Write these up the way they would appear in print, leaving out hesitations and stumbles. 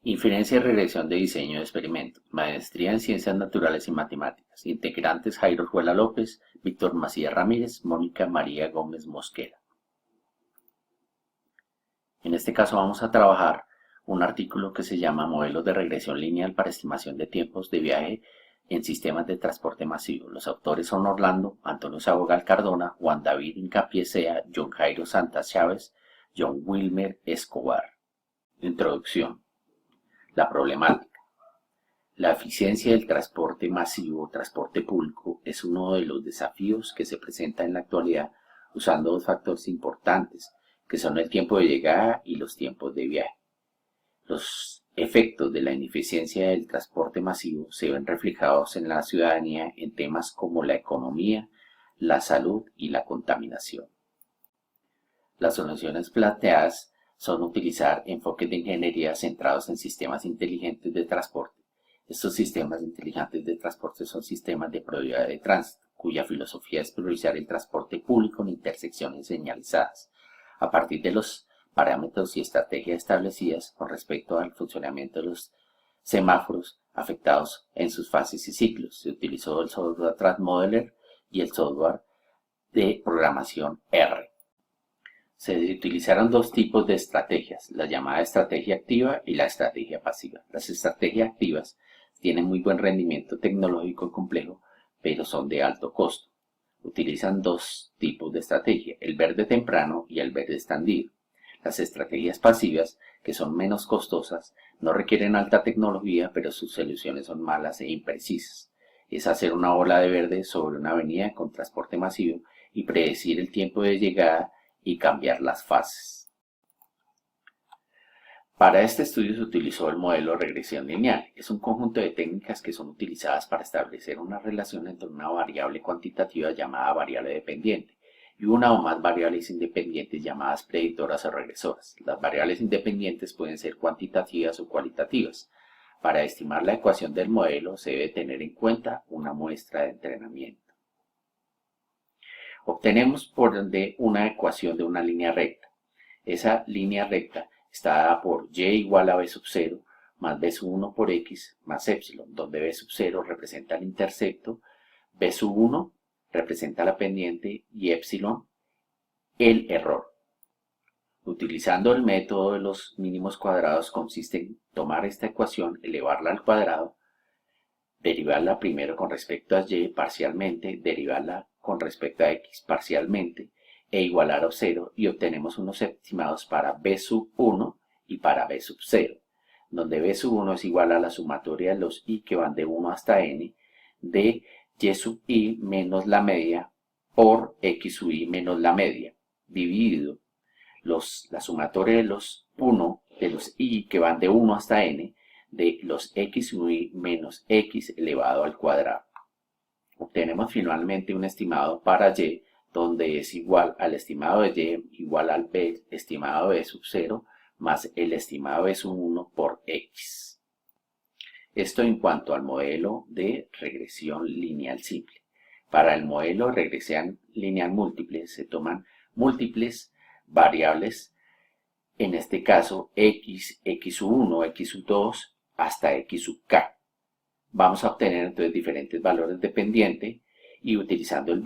Inferencia y regresión de diseño de experimentos. Maestría en Ciencias Naturales y Matemáticas. Integrantes Jairo Juela López, Víctor Macías Ramírez, Mónica María Gómez Mosquera. En este caso vamos a trabajar un artículo que se llama Modelos de regresión lineal para estimación de tiempos de viaje en sistemas de transporte masivo. Los autores son Orlando Antonio Sabogal Cardona, Juan David Incapié, John Jairo Santas Chávez, John Wilmer Escobar. Introducción. La problemática. La eficiencia del transporte masivo o transporte público es uno de los desafíos que se presenta en la actualidad usando dos factores importantes, que son el tiempo de llegada y los tiempos de viaje. Los efectos de la ineficiencia del transporte masivo se ven reflejados en la ciudadanía en temas como la economía, la salud y la contaminación. Las soluciones planteadas son utilizar enfoques de ingeniería centrados en sistemas inteligentes de transporte. Estos sistemas inteligentes de transporte son sistemas de prioridad de tránsito, cuya filosofía es priorizar el transporte público en intersecciones señalizadas, a partir de los parámetros y estrategias establecidas con respecto al funcionamiento de los semáforos afectados en sus fases y ciclos. Se utilizó el software Transmodeler y el software de programación R. Se utilizaron dos tipos de estrategias, la llamada estrategia activa y la estrategia pasiva. Las estrategias activas tienen muy buen rendimiento tecnológico y complejo, pero son de alto costo. Utilizan dos tipos de estrategia, el verde temprano y el verde extendido. Las estrategias pasivas, que son menos costosas, no requieren alta tecnología, pero sus soluciones son malas e imprecisas. Es hacer una ola de verde sobre una avenida con transporte masivo y predecir el tiempo de llegada y cambiar las fases. Para este estudio se utilizó el modelo de regresión lineal. Es un conjunto de técnicas que son utilizadas para establecer una relación entre una variable cuantitativa llamada variable dependiente y una o más variables independientes llamadas predictoras o regresoras. Las variables independientes pueden ser cuantitativas o cualitativas. Para estimar la ecuación del modelo se debe tener en cuenta una muestra de entrenamiento. Obtenemos por ende una ecuación de una línea recta. Esa línea recta está dada por y igual a b sub 0 más b sub 1 por x más epsilon, donde b sub 0 representa el intercepto, b sub 1 representa la pendiente y epsilon el error. Utilizando el método de los mínimos cuadrados consiste en tomar esta ecuación, elevarla al cuadrado, derivarla primero con respecto a y parcialmente, derivarla con respecto a x parcialmente e igualar a 0 y obtenemos unos estimados para b sub 1 y para b sub 0, donde b sub 1 es igual a la sumatoria de los i que van de 1 hasta n de y sub i menos la media por x sub i menos la media, dividido la sumatoria de los 1 de los i que van de 1 hasta n de los x sub i menos x elevado al cuadrado. Obtenemos finalmente un estimado para y, donde es igual al estimado de y igual al b estimado de sub 0 más el estimado de sub 1 por x. Esto en cuanto al modelo de regresión lineal simple. Para el modelo de regresión lineal múltiple se toman múltiples variables, en este caso x, x sub 1, x sub 2 hasta x sub k. Vamos a obtener entonces diferentes valores de pendiente y utilizando el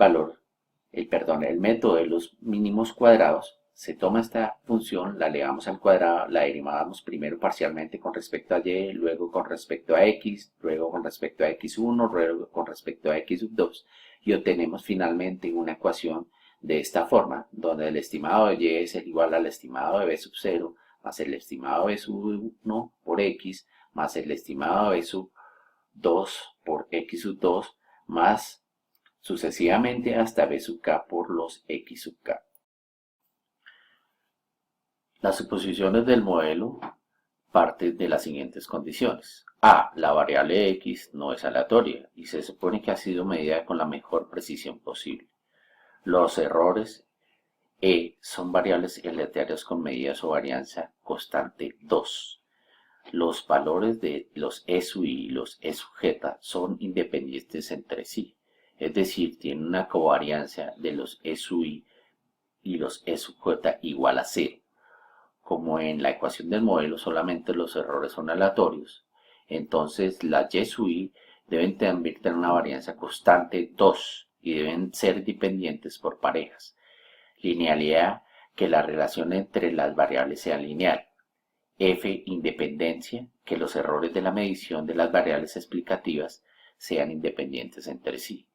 método de los mínimos cuadrados, se toma esta función, la elevamos al cuadrado, la derivamos primero parcialmente con respecto a y, luego con respecto a x, luego con respecto a x1, luego con respecto a x sub 2 y obtenemos finalmente una ecuación de esta forma, donde el estimado de y es igual al estimado de b sub 0 más el estimado de b sub 1 por x más el estimado de b sub 2 por x sub 2 más sucesivamente hasta b sub k por los x sub k. Las suposiciones del modelo parten de las siguientes condiciones. A. La variable x no es aleatoria y se supone que ha sido medida con la mejor precisión posible. Los errores E son variables aleatorias con medidas o varianza constante 2. Los valores de los E sub i y los E sub j son independientes entre sí, es decir, tienen una covarianza de los E sub i y los E sub j igual a 0. como en la ecuación del modelo solamente los errores son aleatorios, entonces las y sub i deben también tener una varianza constante 2 y deben ser dependientes por parejas. Linealidad, que la relación entre las variables sea lineal. F, independencia, que los errores de la medición de las variables explicativas sean independientes entre sí.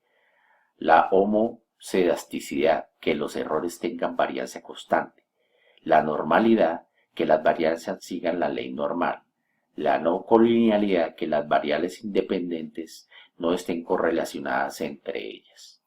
La homocedasticidad, que los errores tengan varianza constante. La normalidad, que las varianzas sigan la ley normal. La no colinealidad, que las variables independientes no estén correlacionadas entre ellas.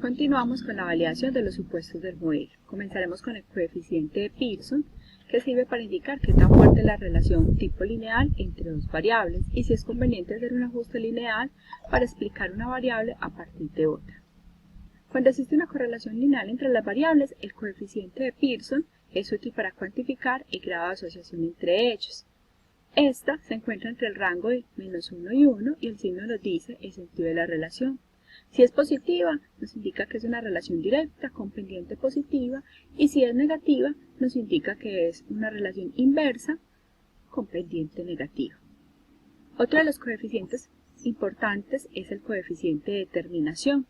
Continuamos con la validación de los supuestos del modelo. Comenzaremos con el coeficiente de Pearson, que sirve para indicar qué tan fuerte es la relación tipo lineal entre dos variables y si es conveniente hacer un ajuste lineal para explicar una variable a partir de otra. Cuando existe una correlación lineal entre las variables, el coeficiente de Pearson es útil para cuantificar el grado de asociación entre ellos. Esta se encuentra entre el rango de -1 y 1 y el signo nos dice el sentido de la relación. Si es positiva, nos indica que es una relación directa con pendiente positiva, y si es negativa, nos indica que es una relación inversa con pendiente negativa. Otro de los coeficientes importantes es el coeficiente de determinación.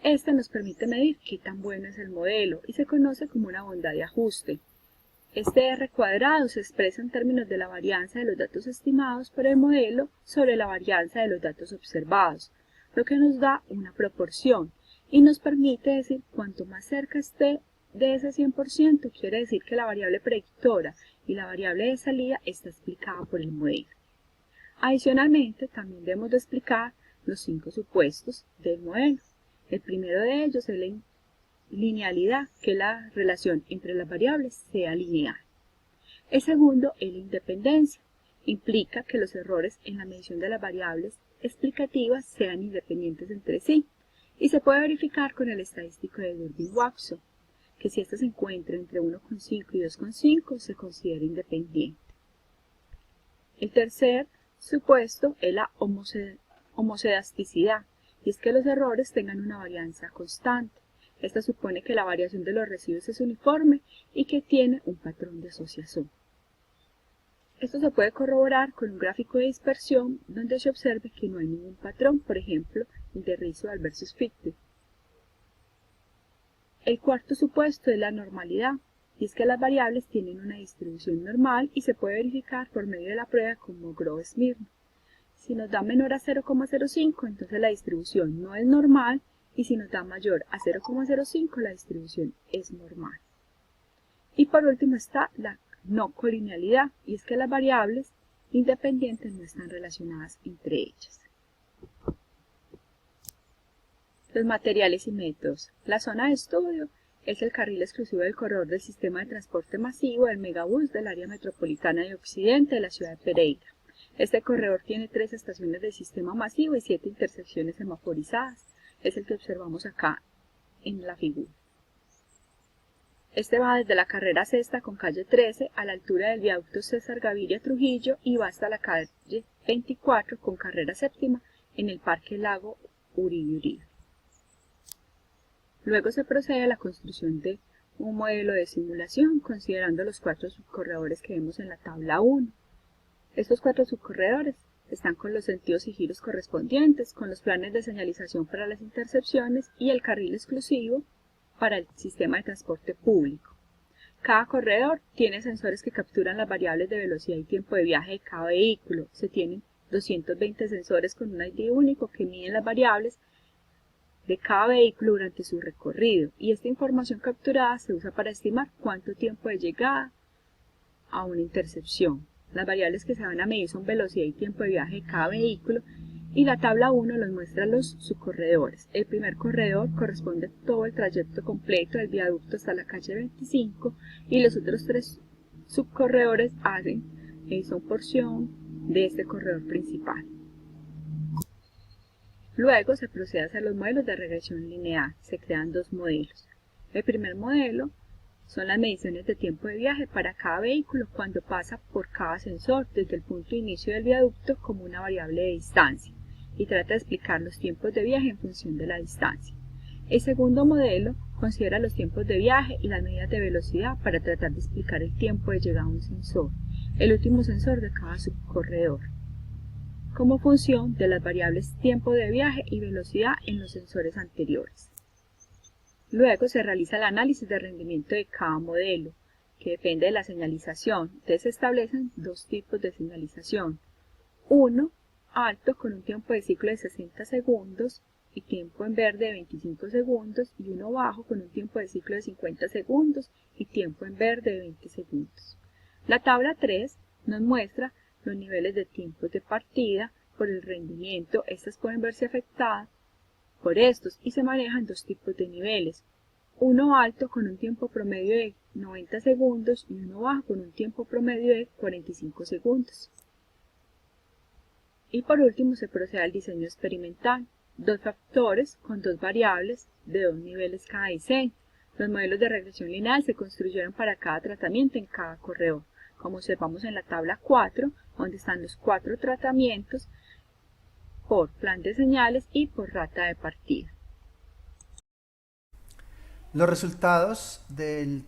Este nos permite medir qué tan bueno es el modelo y se conoce como una bondad de ajuste. Este R cuadrado se expresa en términos de la varianza de los datos estimados por el modelo sobre la varianza de los datos observados, lo que nos da una proporción y nos permite decir cuanto más cerca esté de ese 100%, quiere decir que la variable predictora y la variable de salida está explicada por el modelo. Adicionalmente, también debemos de explicar los 5 supuestos del modelo. El primero de ellos es la linealidad, que la relación entre las variables sea lineal. El segundo es la independencia. Implica que los errores en la medición de las variables explicativas sean independientes entre sí, y se puede verificar con el estadístico de Durbin-Watson, que si ésta se encuentra entre 1,5 y 2,5 se considera independiente. El tercer supuesto es la homocedasticidad, y es que los errores tengan una varianza constante. Esta supone que la variación de los residuos es uniforme y que tiene un patrón de asociación. Esto se puede corroborar con un gráfico de dispersión donde se observe que no hay ningún patrón, por ejemplo, el de Risual versus Fictive. El cuarto supuesto es la normalidad, y es que las variables tienen una distribución normal y se puede verificar por medio de la prueba como Grove-Smirnov. Si nos da menor a 0,05, entonces la distribución no es normal, y si nos da mayor a 0,05, la distribución es normal. Y por último está la no colinealidad, y es que las variables independientes no están relacionadas entre ellas. Los materiales y métodos. La zona de estudio es el carril exclusivo del corredor del sistema de transporte masivo del megabús del área metropolitana de Occidente de la ciudad de Pereira. Este corredor tiene 3 estaciones del sistema masivo y 7 intersecciones semaforizadas. Es el que observamos acá en la figura. Este va desde la carrera sexta con calle 13 a la altura del viaducto César Gaviria Trujillo y va hasta la calle 24 con carrera séptima en el Parque Lago Uribe Uribe. Luego se procede a la construcción de un modelo de simulación considerando los 4 subcorredores que vemos en la tabla 1. Estos 4 subcorredores están con los sentidos y giros correspondientes, con los planes de señalización para las intercepciones y el carril exclusivo para el sistema de transporte público. Cada corredor tiene sensores que capturan las variables de velocidad y tiempo de viaje de cada vehículo. Se tienen 220 sensores con un ID único que miden las variables de cada vehículo durante su recorrido, y esta información capturada se usa para estimar cuánto tiempo de llegada a una intercepción. Las variables que se van a medir son velocidad y tiempo de viaje de cada vehículo, y la tabla 1 nos muestra los subcorredores. El primer corredor corresponde a todo el trayecto completo del viaducto hasta la calle 25, y los otros 3 subcorredores son porción de este corredor principal. Luego se procede a hacer los modelos de regresión lineal. Se crean 2 modelos. El primer modelo son las mediciones de tiempo de viaje para cada vehículo cuando pasa por cada sensor desde el punto de inicio del viaducto como una variable de distancia. y trata de explicar los tiempos de viaje en función de la distancia. El segundo modelo considera los tiempos de viaje y las medidas de velocidad para tratar de explicar el tiempo de llegada a un sensor, el último sensor de cada subcorredor, como función de las variables tiempo de viaje y velocidad en los sensores anteriores. Luego se realiza el análisis de rendimiento de cada modelo, que depende de la señalización. Entonces se establecen dos tipos de señalización. Uno alto con un tiempo de ciclo de 60 segundos y tiempo en verde de 25 segundos, y uno bajo con un tiempo de ciclo de 50 segundos y tiempo en verde de 20 segundos. La tabla 3 nos muestra los niveles de tiempos de partida por el rendimiento. Estas pueden verse afectadas por estos y se manejan dos tipos de niveles. Uno alto con un tiempo promedio de 90 segundos y uno bajo con un tiempo promedio de 45 segundos. Y por último se procede al diseño experimental. Dos factores con dos variables de dos niveles cada diseño. Los modelos de regresión lineal se construyeron para cada tratamiento en cada corredor, como observamos en la tabla 4, donde están los 4 tratamientos por plan de señales y por rata de partida. Los resultados del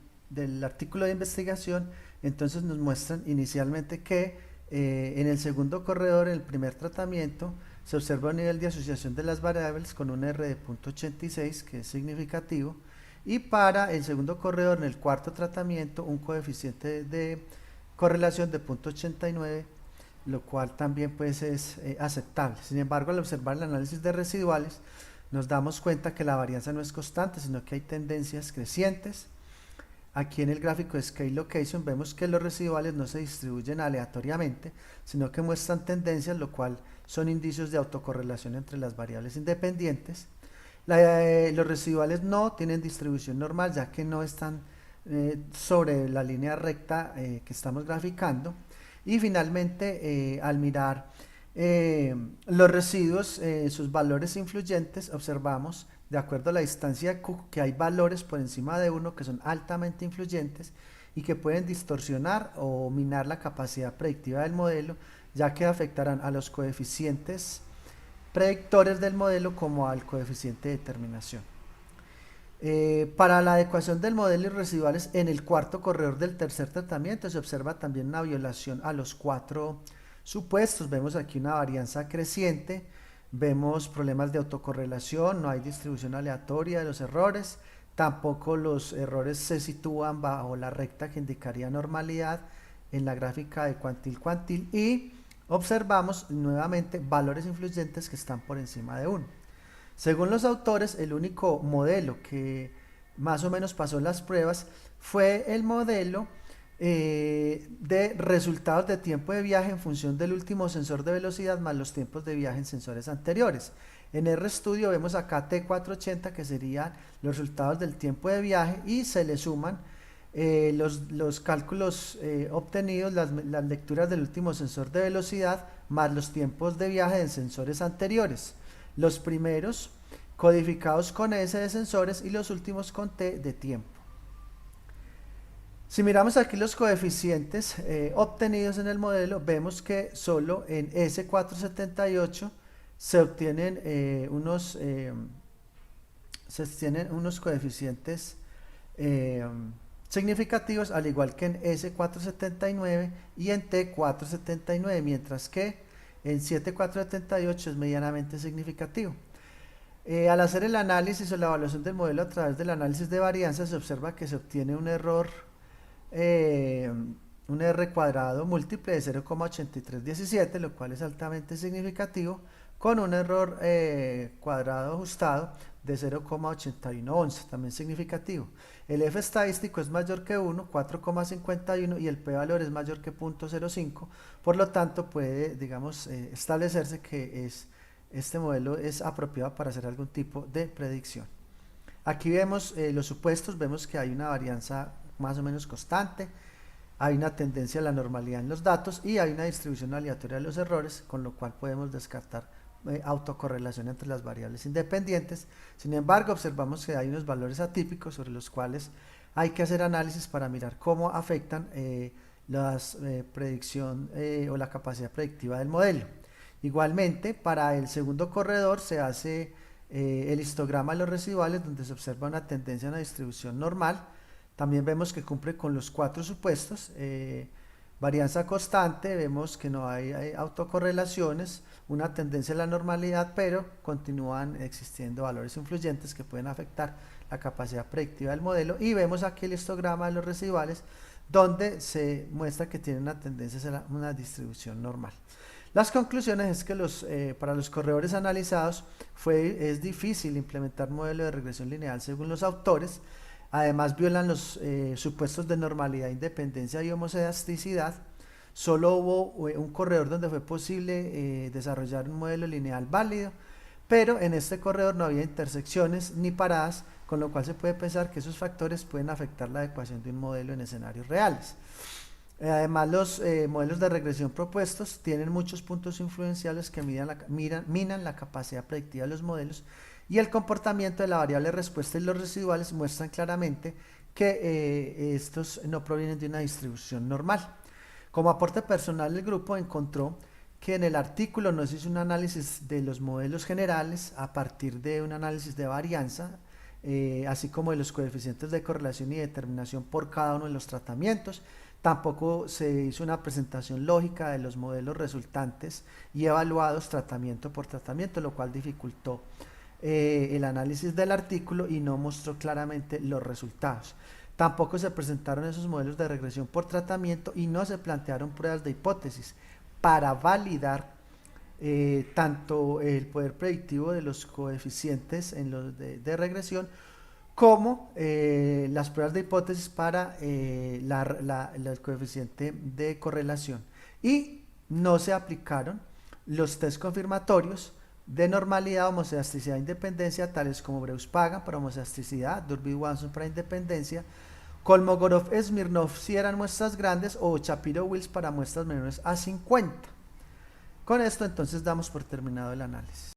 artículo de investigación entonces nos muestran inicialmente que en el segundo corredor, en el primer tratamiento, se observa un nivel de asociación de las variables con un R de 0.86, que es significativo, y para el segundo corredor, en el cuarto tratamiento, un coeficiente de correlación de 0.89, lo cual también pues es aceptable. Sin embargo, al observar el análisis de residuales, nos damos cuenta que la varianza no es constante, sino que hay tendencias crecientes. Aquí en el gráfico de Scale Location vemos que los residuales no se distribuyen aleatoriamente, sino que muestran tendencias, lo cual son indicios de autocorrelación entre las variables independientes. Los residuales no tienen distribución normal, ya que no están sobre la línea recta que estamos graficando. Y finalmente, al mirar los residuos, sus valores influyentes, observamos, de acuerdo a la distancia Q, que hay valores por encima de 1 que son altamente influyentes y que pueden distorsionar o minar la capacidad predictiva del modelo, ya que afectarán a los coeficientes predictores del modelo como al coeficiente de determinación. Para la adecuación del modelo y residuales en el cuarto corredor del tercer tratamiento se observa también una violación a los 4 supuestos. Vemos aquí una varianza creciente, vemos problemas de autocorrelación, no hay distribución aleatoria de los errores, tampoco los errores se sitúan bajo la recta que indicaría normalidad en la gráfica de cuantil-cuantil, y observamos nuevamente valores influyentes que están por encima de 1. Según los autores, el único modelo que más o menos pasó las pruebas fue el modelo de resultados de tiempo de viaje en función del último sensor de velocidad más los tiempos de viaje en sensores anteriores. En RStudio vemos acá T480, que serían los resultados del tiempo de viaje, y se le suman los cálculos obtenidos, las lecturas del último sensor de velocidad más los tiempos de viaje en sensores anteriores. Los primeros codificados con S de sensores y los últimos con T de tiempo. Si miramos aquí los coeficientes obtenidos en el modelo, vemos que solo en S478 se obtienen unos coeficientes significativos, al igual que en S479 y en T479, mientras que en 7478 es medianamente significativo. Al hacer el análisis o la evaluación del modelo a través del análisis de varianza, se observa que se obtiene un error, un R cuadrado múltiple de 0,8317, lo cual es altamente significativo, con un error cuadrado ajustado de 0,8111, también significativo. El F estadístico es mayor que 1, 4,51, y el p-valor es mayor que 0,05, por lo tanto puede, digamos, establecerse que este modelo es apropiado para hacer algún tipo de predicción. Aquí vemos los supuestos, vemos que hay una varianza más o menos constante, hay una tendencia a la normalidad en los datos y hay una distribución aleatoria de los errores, con lo cual podemos descartar autocorrelación entre las variables independientes. Sin embargo, observamos que hay unos valores atípicos sobre los cuales hay que hacer análisis para mirar cómo afectan la predicción o la capacidad predictiva del modelo. Igualmente, para el segundo corredor se hace el histograma de los residuales, donde se observa una tendencia a una distribución normal. También vemos que cumple con los 4 supuestos. Varianza constante, vemos que no hay autocorrelaciones, una tendencia a la normalidad, pero continúan existiendo valores influyentes que pueden afectar la capacidad predictiva del modelo. Y vemos aquí el histograma de los residuales, donde se muestra que tiene una tendencia a una distribución normal. Las conclusiones es que para los corredores analizados es difícil implementar modelo de regresión lineal según los autores. Además violan los supuestos de normalidad, independencia y homocedasticidad. Solo hubo un corredor donde fue posible desarrollar un modelo lineal válido, pero en este corredor no había intersecciones ni paradas, con lo cual se puede pensar que esos factores pueden afectar la adecuación de un modelo en escenarios reales. Además, los modelos de regresión propuestos tienen muchos puntos influenciales que minan la capacidad predictiva de los modelos, y el comportamiento de la variable respuesta y los residuales muestran claramente que estos no provienen de una distribución normal. Como aporte personal, el grupo encontró que en el artículo no se hizo un análisis de los modelos generales a partir de un análisis de varianza, así como de los coeficientes de correlación y determinación por cada uno de los tratamientos. Tampoco se hizo una presentación lógica de los modelos resultantes y evaluados tratamiento por tratamiento, lo cual dificultó el análisis del artículo y no mostró claramente los resultados. Tampoco se presentaron esos modelos de regresión por tratamiento y no se plantearon pruebas de hipótesis para validar tanto el poder predictivo de los coeficientes en los de regresión como las pruebas de hipótesis para el coeficiente de correlación. Y no se aplicaron los test confirmatorios de normalidad, homocedasticidad e independencia, tales como Breus-Pagan para homocedasticidad, Durbin-Watson para independencia, Kolmogorov-Smirnov si eran muestras grandes, o Shapiro-Wills para muestras menores a 50. Con esto entonces damos por terminado el análisis.